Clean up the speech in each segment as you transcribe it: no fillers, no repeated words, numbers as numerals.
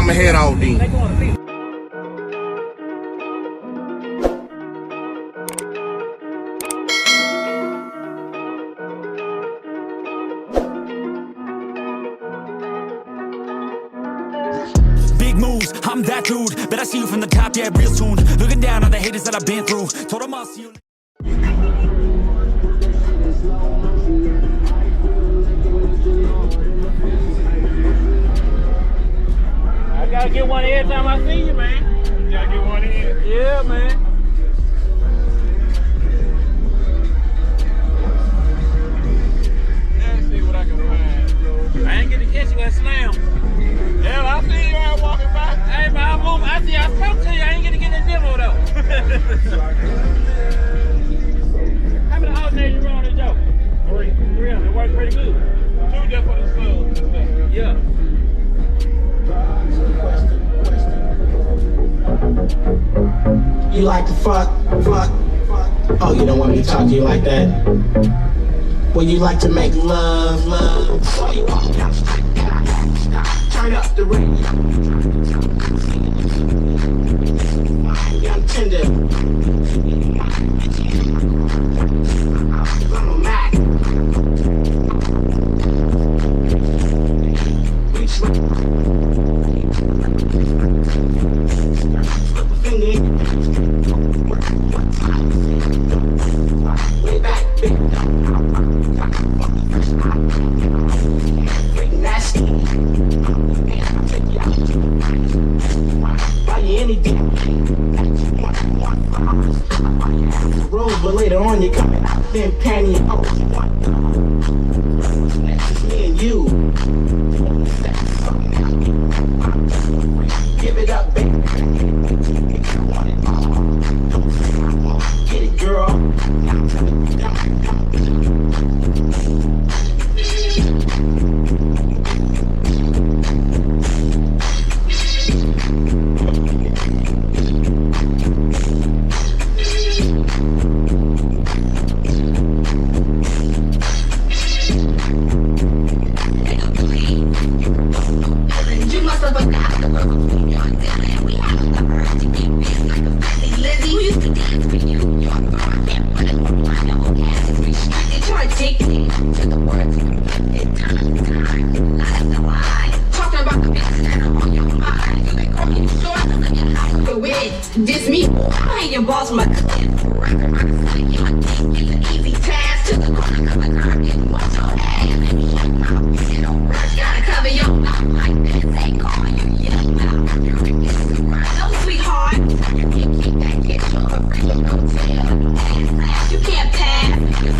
I'ma head out then. Big moves, I'm that dude. Bet I see you from the top, yeah, real soon. Looking down on the haters that I've been through. Told them I'll see you. I gotta get one every time I see you, man. You gotta get one in. Yeah, man. Let's see what I can find. I ain't get to catch you at Slam. Hell, I see you out walking by. Hey, man, I move. I spoke to you. I ain't get to get that demo, though. How many alternators you run on this joke? 3. 3 of them. It works pretty good. 2 just for the slugs. Yeah. You like to fuck. Oh, you don't want me to talk to you like that? Well, you like to make love. So you walk down the street. Turn up the radio. I'm tender. I'm a Mac. Way back, big. Nasty. Buy you anything. Rose, but later on you coming out. Then panty and O's. Next is me and you. Give it up, baby. Get it, girl. This me, I ain't your boss, my easy task to the gotta cover your mouth like this, ain't calling you yet. No, sweetheart, you can't pass. This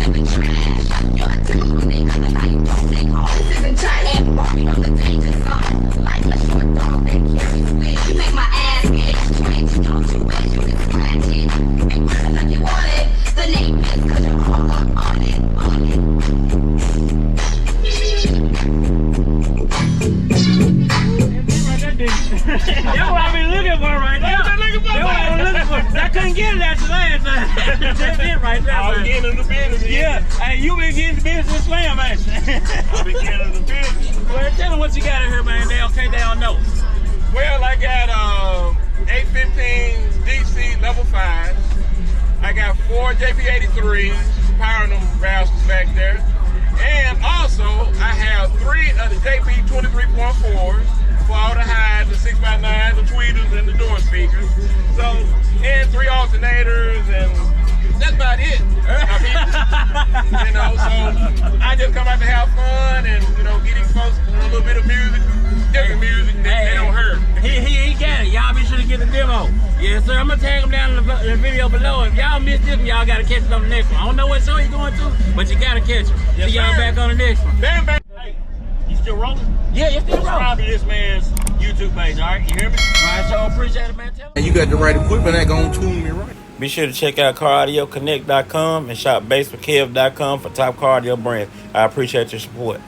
isn't tight. You make my ass itch. You want it, the name is cause you're all up on it. That's what I've been looking for right now. That's what I've been looking for. I couldn't get it at the last time. That's it right there. I was getting in the business. Yeah, hey, you been getting the business slam, man. I've been getting in the business. Well, tell them what you got in here, man. They don't know. Well, I got 815 DC level 5. I got 4 JP83s powering them rascals back there. And also, I have 3 of the JP23.4s for all the highs, the 6x9, the tweeters, and the door speakers. So, and 3 alternators, and that's about it. You know, so I just come out to have fun and, you know, get these folks a little bit of music, different music that they don't hear. He got it. Y'all be sure to get the demo. Yes, sir. I'm going to tag him down in the video below. If y'all missed this one, y'all got to catch it on the next one. I don't know what show he's going to, but you got to catch him. Yes, see y'all back on the next one. Bam, bam. Hey, you still rolling? Yeah, you're still rolling. Subscribe to this man's YouTube page, all right? You hear me? All right, y'all appreciate it, man. Tell him. And you got the right equipment that gonna tune me right. Be sure to check out CarAudioConnect.com and shop BASSWITHKEV.com for top car audio brands. I appreciate your support.